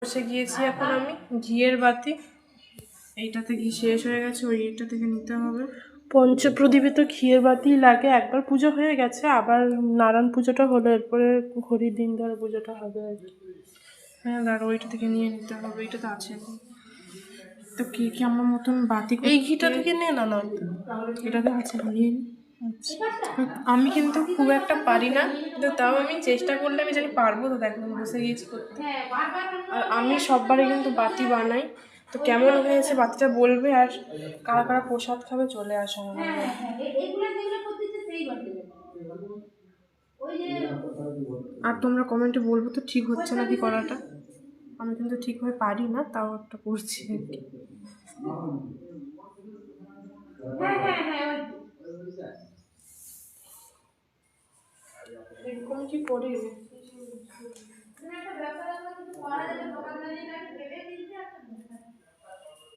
বসে গিয়েছি এখন আমি ঘিয়ের বাতি, এইটাতে ঘি শেষ হয়ে গেছে, ওইটা থেকে নিতে হবে। পঞ্চপ্রদীপে তো ঘিয়ের বাতি লাগে, একবার পুজো হয়ে গেছে, আবার নারায়ণ পুজোটা হলো, এরপরে ঘড়ির দিন ধরে পুজোটা হবে আর কি। হ্যাঁ দাঁড়া, ওইটা থেকে নিয়ে নিতে হবে, এইটা তো আছে। তো কি কি আমার মতন বাতি, এই ঘিটা থেকে নে না, না এটাতে আছে, নিয়ে নি। আমি কিন্তু খুব একটা পারি না, কিন্তু তাও আমি চেষ্টা করলে আমি জানি পারবো। তো দেখো বসে গিয়েছি করতে, আর আমি সববারে কিন্তু বাতি বানাই। তো কেমন হয়েছে বাতিটা বলবে, আর কারা কারা প্রসাদ খাবে চলে আসো। আর তোমরা কমেন্টে বলবো তো ঠিক হচ্ছে নাকি করাটা। আমি কিন্তু ঠিকভাবে পারি না, তাও একটা করছি আর কি। এরকম কি করি